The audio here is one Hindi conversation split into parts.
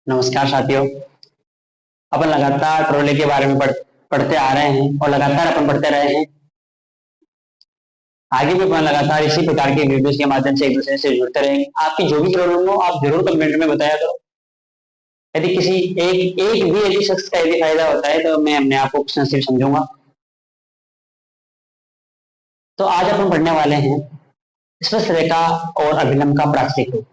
नमस्कार साथियों। अपन लगातार ट्रोले के बारे में पढ़ते आ रहे हैं और लगातार अपन पढ़ते रहे हैं। आगे भी अपन लगातार इसी प्रकार के वीडियोस के माध्यम से एक दूसरे से जुड़ते रहेंगे। आपकी जो भी प्रॉब्लम हो आप जरूर कमेंट में बताया करो। यदि किसी एक एक भी यदि शख्स का यदि फायदा होता है तो मैं अपने आप को खुश नसीब समझूंगा। तो आज अपन पढ़ने वाले हैं स्पर्श रेखा और अभिलंब का प्राकृतिक रूप।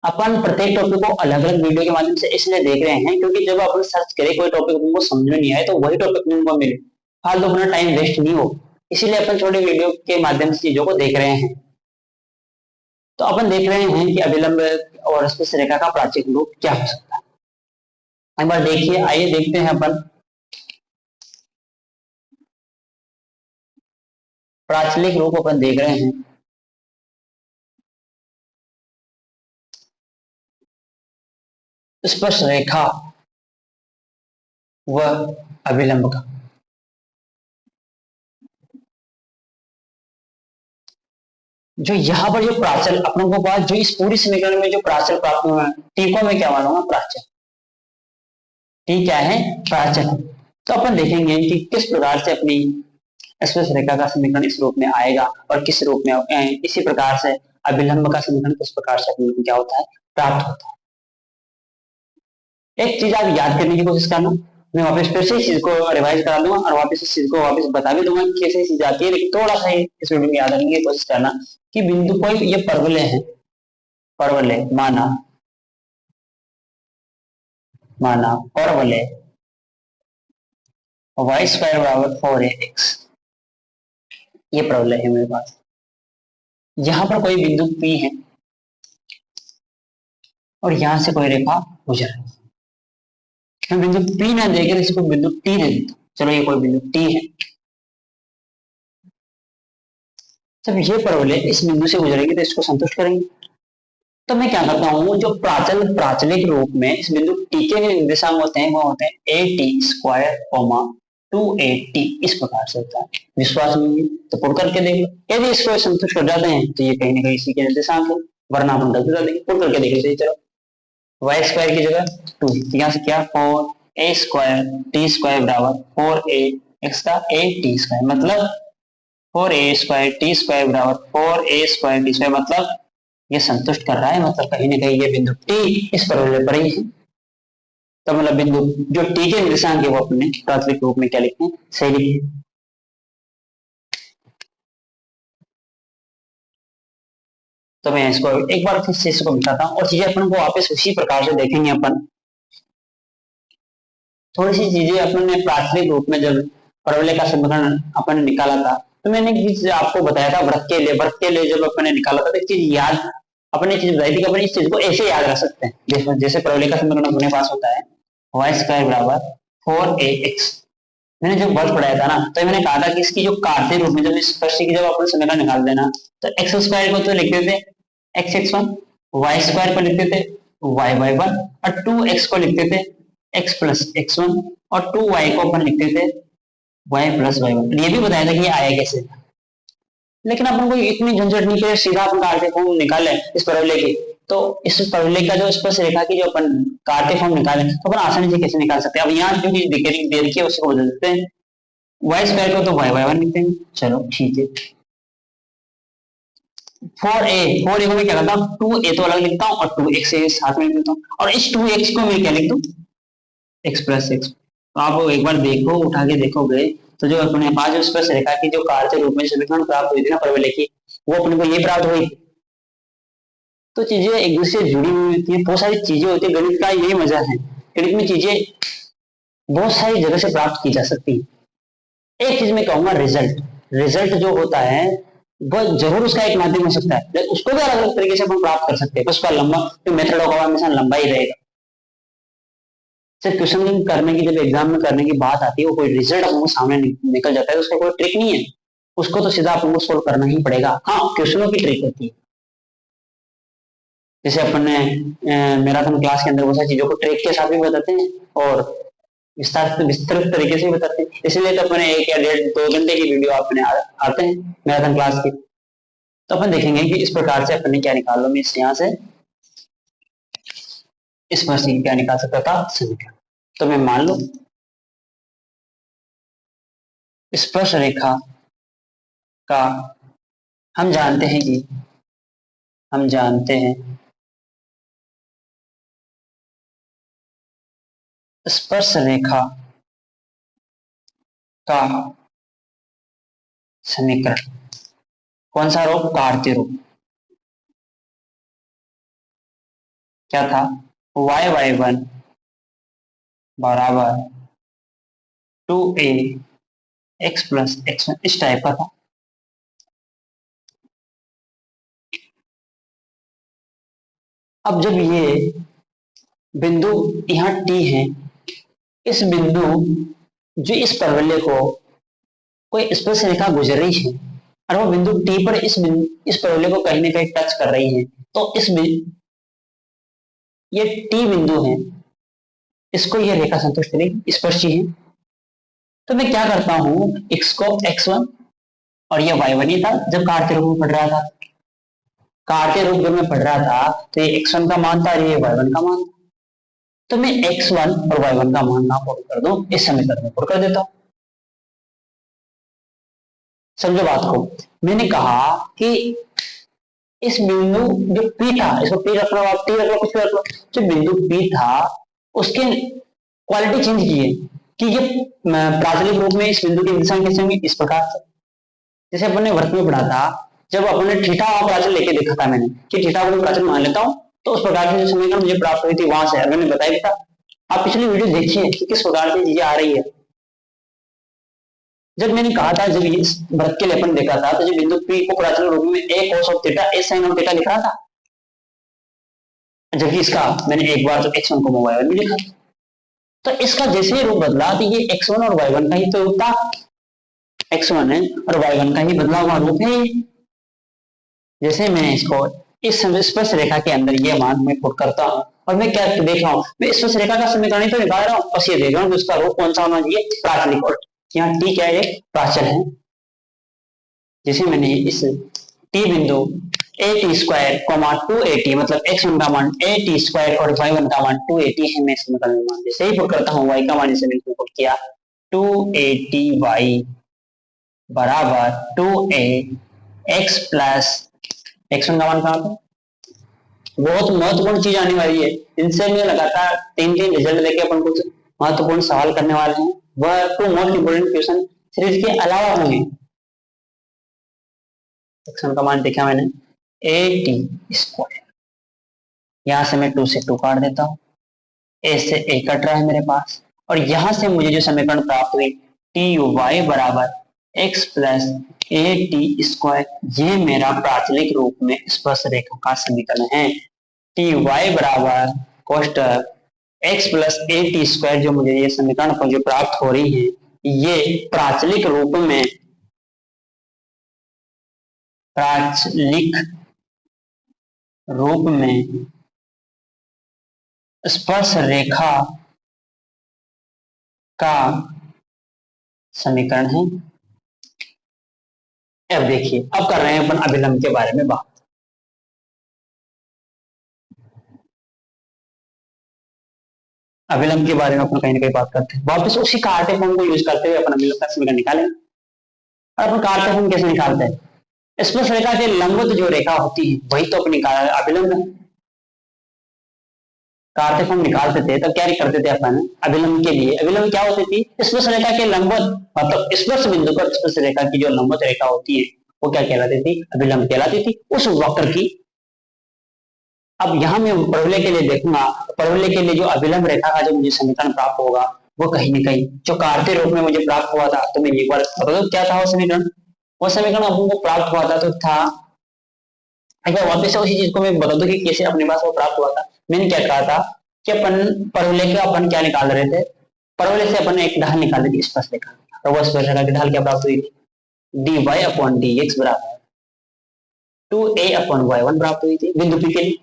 अपन प्रत्येक टॉपिक को अलग अलग वीडियो के माध्यम से इसलिए देख रहे हैं क्योंकि जब अपन सर्च करें कोई टॉपिक उनको समझ में नहीं आए तो वही टॉपिक उनको मिले, फालतू अपना टाइम वेस्ट नहीं हो। इसीलिए अपन छोटे वीडियो के माध्यम से चीजों को देख रहे हैं। तो अपन देख रहे हैं कि अभिलंब और स्पर्श रेखा का प्राचीन रूप क्या हो सकता है। एक बार देखिए, आइए देखते हैं अपन प्राचलिक रूप अपन देख रहे हैं। स्पर्श रेखा व अभिलंब का जो यहाँ पर जो प्राचल अपनों को पास जो इस पूरी समीकरण में जो प्राचल प्राप्त हुआ है, टी को मैं क्या मानूंगा? प्राचल। टी क्या है? प्राचल। तो अपन देखेंगे कि किस प्रकार से अपनी स्पर्श रेखा का समीकरण इस रूप में आएगा और किस रूप में इसी प्रकार से अभिलंब का समीकरण किस प्रकार से अपने को क्या होता है? प्राप्त होता है। एक चीज आप याद करने की कोशिश करना, मैं वापस फिर से इस चीज को रिवाइज करा दूंगा और वापस इस चीज को वापस बता भी दूंगा कि कैसे चीज आती है, लेकिन थोड़ा सा इस वीडियो में याद रखने की कोशिश करना कि बिंदु कोई ये परवलय है, परवलय माना परवलय वाई स्क्वायर बराबर 4ax, ये परवलय है मेरे पास। यहां पर कोई बिंदु P है और यहां से कोई रेखा गुजर रही है। मैं बिंदु P ना देकर इसको बिंदु T दे देता हूं। चलो ये कोई बिंदु T है। जब ये परवलय इस बिंदु से गुजरेगी तो इसको संतुष्ट करेंगे। तो मैं क्या करता हूँ, जो प्राचलिक रूप में इस बिंदु T के निर्देशांक होते हैं वो होते हैं AT स्क्वायर 2AT, इस प्रकार से होता है। विश्वास नहीं है तो पुट करके देख लो। यदि इसको संतुष्ट कर जाते हैं तो ये कहीं ना कहीं इसी के निर्देशांक है, वरना अपन गलत कर देंगे। पुट करके देख लीजिए। चलो वाई स्क्वायर की जगह 2, यहाँ से क्या 4a स्क्वायर t स्क्वायर बराबर 4a x का AT स्क्वायर, मतलब 4a स्क्वायर t स्क्वायर बराबर 4a स्क्वायर t स्क्वायर, मतलब ये संतुष्ट कर रहा है। मतलब कहीं ना कहीं ये बिंदु T इस परवलय पर ही है। तो मतलब बिंदु जो T के निर्देशांक है वो अपने प्राथमिक रूप में क्या लिखते हैं? सही लिखते हैं। तो मैं इसको एक बार फिर से इसको बताता हूँ और चीजें अपन को वापस उसी प्रकार से देखेंगे। अपन थोड़ी सी चीजें अपन ने प्राथमिक रूप में जब परवलय का समीकरण अपन ने निकाला था तो मैंने एक चीज आपको बताया था वृत्त के लिए जब अपन ने निकाला था तो एक चीज याद अपने चीज बताई थी कि अपन इस चीज को ऐसे याद रख सकते हैं। जैसे परवलय का समीकरण अपने पास होता है वाई स्क्वायर बराबर 4ax। मैंने जब वर्ग पढ़ाया था ना तो मैंने कहा था कि इसकी जो कार्तीय रूप में जब इस स्पर्शी की जब अपन समीकरण निकाल देना तो एक्स स्क्वायर को तो लिखते थे x1, वाई स्क्वायर को लिखते थे y1 और 2x को लिखते थे x प्लस x1 और 2y को अपन लिखते थे y प्लस y1। ये भी बताया था कि ये आया कैसे, लेकिन अपन को इतनी झंझट नहीं करे, सीधा अपन कार्तीय फॉर्म निकाले इस परवलय की। तो इस परवलय का जो स्पर्श रेखा की जो अपन कार्तीय फॉर्म निकाले तो अपन आसानी से कैसे निकाल सकते हैं। अब यहाँ जो दे रखी है उसको बदल देते हैं, वाई स्क्वायर को तो y1 लिखते हैं। चलो ठीक है। 4a को मैं क्या करता हूँ 2a तो अलग लिखता हूँ और 2x साथ में लिख देता हूँ और इस 2x को मैं क्या लिख दूँ x प्लस x। तो आप एक बार देखो, उठा के देखोगे तो जो अपने पास जो स्पर्श रेखा की जो कार्तीय रूप में समीकरण प्राप्त हुई थी ना परवलय की, वो अपने को ये प्राप्त हुई। तो चीजें एक दूसरे से जुड़ी हुई होती है, बहुत सारी चीजें होती है। गणित का यही मजा है, गणित में चीजें बहुत सारी जगह से प्राप्त की जा सकती है। एक चीज मैं कहूंगा, रिजल्ट जो होता है वो जरूर उसका एक माध्यम हो सकता है, उसको भी अलग अलग तरीके से अपन प्राप्त कर सकते हैं। उसका लंबा जो मेथड होगा हमेशा लंबा ही रहेगा। सिर्फ क्वेश्चन करने की, जब एग्जाम में करने की बात आती है, वो कोई रिजल्ट आपको सामने निकल जाता है तो उसका कोई ट्रिक नहीं है, उसको तो सीधा आपको सोल्व करना ही पड़ेगा। हाँ, क्वेश्चनों की ट्रिक होती है। जैसे अपन ने मैराथन क्लास के अंदर बहुत सारी चीजों को ट्रिक के साथ भी बताते हैं और विस्तृत तरीके से बताते हैं। इसलिए तो अपने 1 या 1.5-2 घंटे की वीडियो अपने आते हैं मैराथन क्लास की। तो अपन देखेंगे कि इस प्रकार से अपने क्या निकाल लो। मैं यहाँ से स्पर्श रेखा क्या निकाल सकता था, समीकरण। तो मैं मान लो स्पर्श रेखा का हम जानते हैं कि हम जानते हैं स्पर्श रेखा का समीकरण कौन सा रूप, कार्तीय रूप। क्या था, y(y1) बराबर 2a x प्लस x1, इस टाइप का था। अब जब ये बिंदु यहाँ T है, इस बिंदु जो इस परवलय को कोई स्पर्श रेखा गुजर रही है और वो बिंदु T पर इस परवलय को कहीं ना कहीं टच कर रही है, तो ये T बिंदु है, इसको ये रेखा संतुष्ट करेगी, स्पर्शी है। तो मैं क्या करता हूं, x को x1 और ये y1 ही था जब कार्तीय रूप में पढ़ रहा था। कार्तीय रूप जब मैं पढ़ रहा था तो ये x1 का मान था और ये y1 का मान था। तो मैं x1 और y1 का मान ना पुट कर दूं, इस समीकरण में पुट कर देता हूं। समझो बात को, मैंने कहा कि इस बिंदु जो P था, इसको P रख लो, आप T रख लो, कुछ भी रख लो, जो बिंदु P था उसके क्वालिटी चेंज की है कि ये प्राचलिक रूप में इस बिंदु की दिशा कैसे होंगी, इस प्रकार से। जैसे अपन ने वर्ग में पढ़ा था, जब अपन ने थीटा और प्राचल लेके देखा था मैंने कि थीटा को मैं प्राचल मान लेता हूं, तो उस प्रकार से जो समीकरण मुझे प्राप्त हुई थी वहां से मैंने बताया था। आप पिछली वीडियो देखिए कि किस प्रकार से चीजें आ रही है। जब मैंने कहा था, जब इस वृत्त के लिए अपन देखा था, तो जब बिंदु P को प्राचल रूप में a cos of theta a sin of theta लिख रहा था, जबकि इसका मैंने एक बार तो x1 को y1 भी लिखा। तो इसका जैसे ही रूप बदला तो ये x1 और y1 का ही तो रूप था, x1 है और y1 का ही बदला हुआ रूप है। जैसे मैं इसको इस स्पर्श रेखा के अंदर ये मान मैं पुट करता हूं और मैं क्या देख रहा हूं, मैं स्पर्श रेखा का समीकरण ही तो निकाल रहा हूं, बस ये देख रहा हूं कि उसका रूप कौन सा होना चाहिए, प्राचलिक। और यहाँ t क्या है, प्राचल है। जैसे मैंने इस t बिंदु at² 2at मतलब x1 का मान at² और y1 का मान 2at है, मैं समीकरण में मान जैसे ही पुट करता हूं y का मान जैसे मैंने पुट किया 2aty बराबर 2ax प्लस x1 का मान कहा था। बहुत महत्वपूर्ण चीज आने वाली है, इनसे मैं लगातार 3 रिजल्ट देके अपन कुछ महत्वपूर्ण सवाल करने वाले हैं। वह 2 मोस्ट इंपोर्टेंट क्वेश्चन सीरीज के अलावा होंगे। x1 का मान देखा मैंने at², यहां से मैं 2 से 2 काट देता हूं, a से a कट रहा है मेरे पास, और यहां से मुझे जो समीकरण प्राप्त हुई ty बराबर x प्लस at², ये मेरा प्राचलिक रूप में स्पर्श रेखा का समीकरण है। ty बराबर कोष्टक x प्लस at² जो मुझे ये समीकरण को जो प्राप्त हो रही है, ये प्राचलिक रूप में स्पर्श रेखा का समीकरण है। अब देखिए, अब कर रहे हैं अपन अभिलंब के बारे में बात। अभिलंब के बारे में अपन कहीं ना कहीं बात करते हैं, वापस उसी कार्तीय फॉर्म को यूज करते हुए अपन अभिलंब का समीकरण निकालेंगे। और अपन कार्तीय फॉर्म कैसे निकालते हैं, स्पर्श रेखा के लंबवत जो रेखा होती है वही तो अपन अभिलंब है। कार्तीय फॉर्म निकालते थे तब क्या करते थे अपन, अभिलंब के लिए अभिलंब क्या होती थी, स्पर्श रेखा के लंबवत, मतलब स्पर्श बिंदु पर स्पर्श रेखा की जो लंबवत रेखा होती है वो क्या कहलाती थी, अभिलंब कहलाती थी, उस वक्र की। अब यहाँ मैं परवलय के लिए देखूंगा, परवलय के लिए जो अभिलंब रेखा का जो मुझे समीकरण प्राप्त होगा वो कहीं न कहीं जो कार्तीय रूप में मुझे प्राप्त हुआ था, तो मैं एक बार बता दूं क्या था वो समीकरण। वो समीकरण हमको प्राप्त हुआ था तो था, अगर वापस से उसी चीज को मैं बता दूं कि कैसे अपने पास वो प्राप्त हुआ था। मैंने क्या कहा था कि अपन परवलय का अपन क्या निकाल रहे थे, परवलय से अपन एक ढाल निकाल रहे थे स्पर्श रेखा, तो वो स्पर्श रेखा की ढाल क्या प्राप्त हुई थी, dy/dx बराबर 2a/y1 प्राप्त हुई थी बिंदु P के लिए।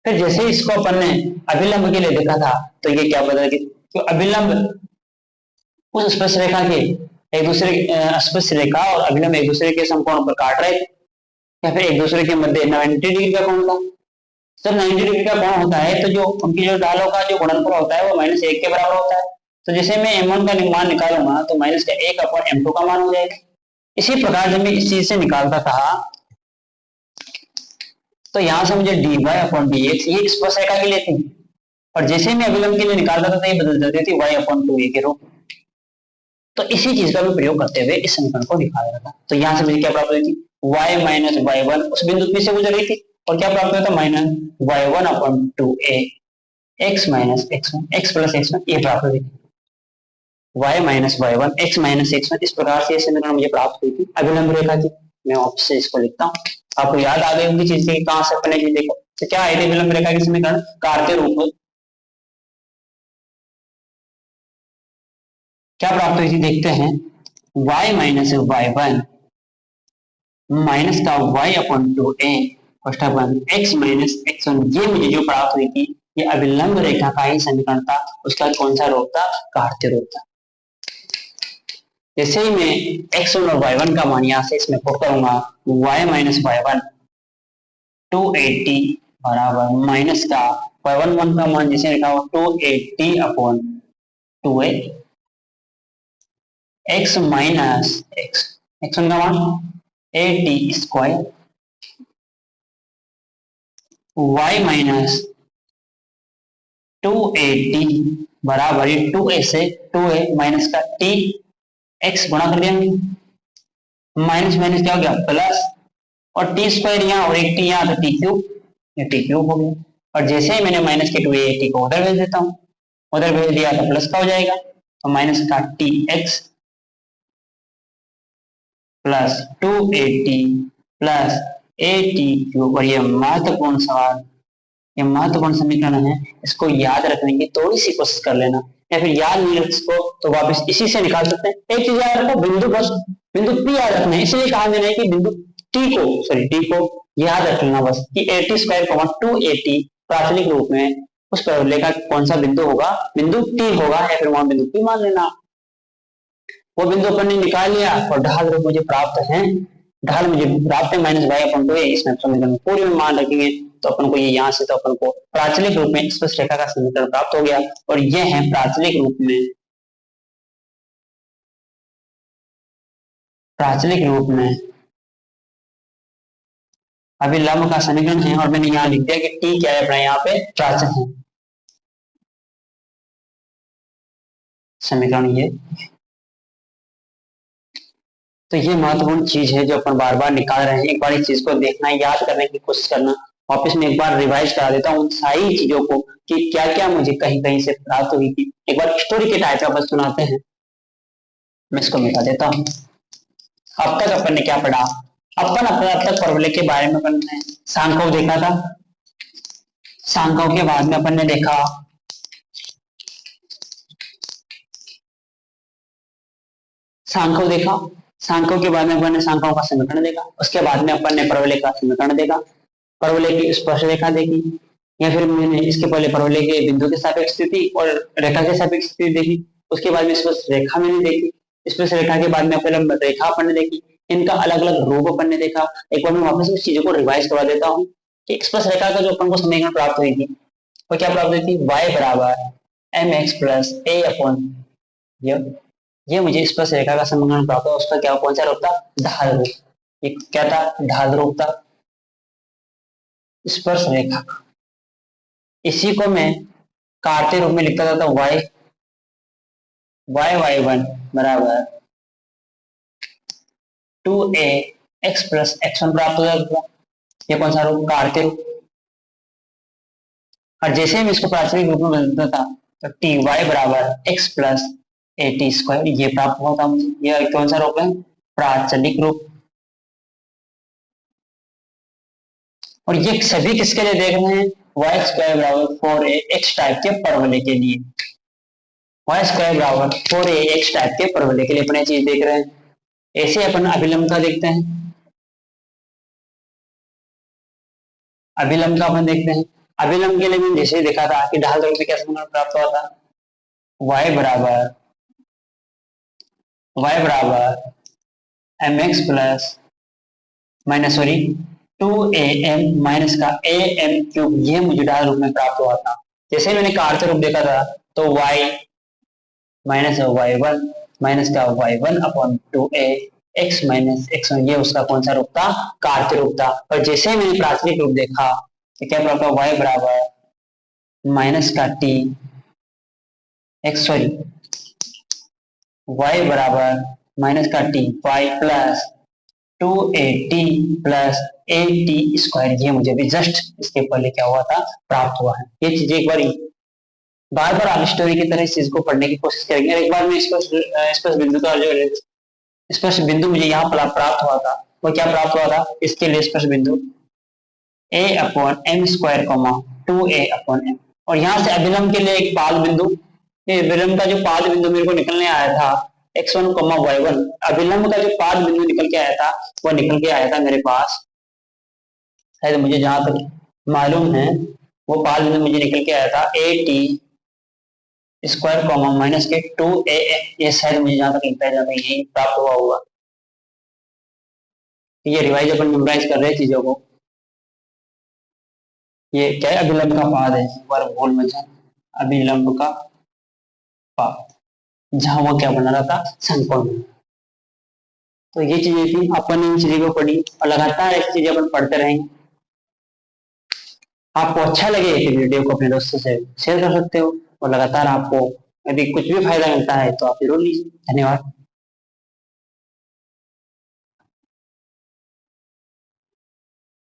फिर जैसे इसको अपन ने अभिलंब के लिए देखा था तो ये क्या बदल गया, तो अभिलंब उस स्पर्श रेखा के एक दूसरे स्पर्श रेखा और अभिलंब एक दूसरे के समकोण पर काट रहे थे, या फिर एक दूसरे के मध्य 90 डिग्री का कोण था। जब 90 डिग्री का कोण होता है तो जो उनकी जो ढालों का जो गुणनफल होता है वो -1 के बराबर होता है। तो जैसे मैं m1 का मान निकालूंगा तो -1/m2 का मान हो जाएगा। इसी प्रकार जब मैं इस चीज से निकालता था तो यहां से मुझे dy/dx ये स्पर्शरेखा के लिए थी, और जैसे मैं अभिलंब के लिए निकालता था तो ये बदल जाती थी y/2a के रूप में। तो इसी चीज का भी प्रयोग करते हुए इस समीकरण को निकाला रहा था। तो यहाँ से मुझे क्या प्राप्त हुई थी, y - y1 उस बिंदु P से गुजर रही थी, और क्या प्राप्त हुआ था -y1/2a x - x1 x + x1 ये प्राप्त हुई थी। y - y1 x - x1 इस प्रकार से ये समीकरण मुझे प्राप्त हुई थी अभिलंब रेखा की। मैं वापस से इसको लिखता हूँ, आपको याद आ गई होगी चीज की कहां से अपने चीज देखो। तो क्या आई थी अभिलंब रेखा की समीकरण, कार्तीय रूप में क्या प्राप्त हुई थी देखते हैं, y - y1 माइनस का y/2a x - x1 ये मुझे जो प्राप्त हुई थी ये अभिलंब रेखा का ही समीकरण था। उसका कौन सा रूप था, कार्तीय रूप था। जैसे ही मैं x1 और y1 का मान यहां से इसमें पुट करूंगा, y - y1 280 बराबर माइनस का y11 का मान जैसे लिखा हो 280/2a x माइनस x1 का मान 80 स्क्वायर y माइनस 280 बराबर 2a से 2a माइनस का t x गुणा कर दिया, माइनस माइनस क्या हो गया प्लस, और टी स्क्वायर यहाँ और एक टी यहाँ तो टी क्यूब, ये टी क्यूब हो गया। और जैसे ही मैंने माइनस के 280 को उधर भेज देता हूँ, उधर भेज दिया तो प्लस का हो जाएगा, तो माइनस का T x plus 280 plus 80 cube. और ये महत्वपूर्ण सवाल, ये महत्वपूर्ण समीकरण है, इसको याद रखने की थोड़ी सी कोशिश कर लेना, या फिर याद नहीं रख इसको तो वापस इसी से निकाल सकते हैं। एक चीज याद रखो, बिंदु बस बिंदु P याद रखना है, इसलिए कहा मैंने कि बिंदु टी को याद रख लेना बस कि 80 स्क्वायर 280 प्राथमिक रूप में उस पैरेलल का कौन सा बिंदु होगा, बिंदु T होगा, या फिर वहां बिंदु P मान लेना। वो बिंदु अपन ने निकाल लिया और ढाल रूप मुझे प्राप्त है, ढाल मुझे प्राप्त है -y/2a। इसमें समीकरण पूरी में मान रखेंगे तो अपन को ये यहाँ से तो अपन को प्राचलिक रूप में स्पर्श रेखा का समीकरण प्राप्त हो गया। और ये है प्राचलिक रूप में अभिलंब का समीकरण है। और मैंने यहाँ लिख दिया कि टी क्या है अपना यहाँ पे प्राचल है समीकरण ये। तो ये महत्वपूर्ण चीज है जो अपन बार बार निकाल रहे हैं। एक बार इस चीज को देखना, याद करने की कोशिश करना, वापस में एक बार रिवाइज करा देता हूँ उन सारी चीजों को कि क्या क्या मुझे कहीं कहीं से प्राप्त हुई थी। एक बार स्टोरी के टाइप का बस सुनाते हैं, मैं इसको मिटा देता हूँ। अब तक अपन ने क्या पढ़ा, अपन अब तक परवलय के बारे में अपन ने सांख्यक देखा था। सांख्यक के बाद में अपन ने देखा सांख्यक देखा, सांख्यों के बाद में अपन ने सांख्यों का समीकरण देखा। उसके बाद में अपन ने परवलय का समीकरण देखा, परवलय की स्पर्श रेखा देखी, या फिर मैंने इसके पहले परवलय के बिंदु के सापेक्ष स्थिति और रेखा के सापेक्ष स्थिति देखी। उसके बाद में स्पर्श रेखा मैंने देखी, स्पर्श रेखा के बाद में अपन रेखा अपन ने देखी, इनका अलग अलग रूप अपन ने देखा। एक बार मैं वापस उस चीजों को रिवाइज करवा देता हूँ कि स्पर्श रेखा का जो अपन को समीकरण प्राप्त हुई थी वो क्या प्राप्त हुई थी, y बराबर mx प्लस a अपॉन ये मुझे स्पर्श रेखा का समीकरण प्राप्त हुआ। उसका क्या कौन सा रूप था, ढाल रूप। ये क्या था, ढाल रूप था स्पर्श रेखा का। इसी को मैं कार्तीय रूप में लिखता था, y1 बराबर 2a x प्लस x1 प्राप्त हो जाता था। ये कौन सा रूप, कार्तीय रूप। और जैसे मैं इसको प्राचलिक रूप में बदलता था तो टी वाई बराबर x plus A T square ये प्राप्त हुआ था मुझे। ये कौन सा रूप है, प्राचलिक रूप। और ये सभी किसके लिए देख रहे हैं, y स्क्वायर बराबर 4ax टाइप के परवलय के लिए, y स्क्वायर बराबर 4ax टाइप के परवलय के लिए अपने चीज देख रहे हैं। ऐसे अपन अभिलंब का देखते हैं, अभिलंब का अपन देखते हैं। अभिलंब के लिए मैंने जैसे देखा था कि ढाल रूप में क्या समीकरण प्राप्त हुआ था, y बराबर mx प्लस 2am माइनस का am क्यूब, ये मुझे डायल रूप में प्राप्त हुआ था। जैसे मैंने कार्य रूप देखा था तो y माइनस y1 माइनस का y1 upon 2a x minus x1, ये उसका कौन सा रूप था? कार्य रूप था। और जैसे ही मैंने प्राथमिक रूप देखा तो क्या प्राप्त हुआ? y बराबर माइनस का t x, सॉरी y बराबर माइनस का t y plus 2at plus at square, ये मुझे भी जस्ट इसके पहले क्या हुआ था? प्राप्त हुआ है। ये चीज एक बार बार आप स्टोरी की तरह इस चीज को पढ़ने की कोशिश करेंगे। एक बार में स्पष्ट बिंदु का जो स्पष्ट बिंदु मुझे यहाँ पर प्राप्त हुआ था, वो क्या प्राप्त हुआ था? इसके लिए स्पष्ट बिंदु a upon M square comma 2a upon M, और यहाँ से अभिलंब के लिए एक पाद बिंदु, विलंब का जो पाद बिंदु मेरे को निकलने आया था x1 y1, अभिलंब का जो पाद बिंदु निकल के आया था वो निकल के आया था मेरे पास, शायद मुझे जहां तक मालूम है वो पाद बिंदु मुझे निकल के आया था at स्क्वायर कॉमा माइनस के 2a, ये शायद मुझे जहां तक लगता है जहां तक यही प्राप्त हुआ होगा। ये रिवाइज अपन मेमोराइज कर रहे हैं चीजों को। ये क्या है? अभिलंब का पाद है, एक बार भूल मत जाना, अभिलंब का पाद, जहां वो क्या बना रहा था? समकोण। तो ये चीजें थी, अपन इन चीजों को पढ़ी और लगातार ऐसी चीजें अपन पढ़ते रहेंगे। आपको अच्छा लगे तो वीडियो को अपने दोस्तों से शेयर कर सकते हो, और लगातार आपको यदि कुछ भी फायदा मिलता है तो आप जरूर लीजिए। धन्यवाद।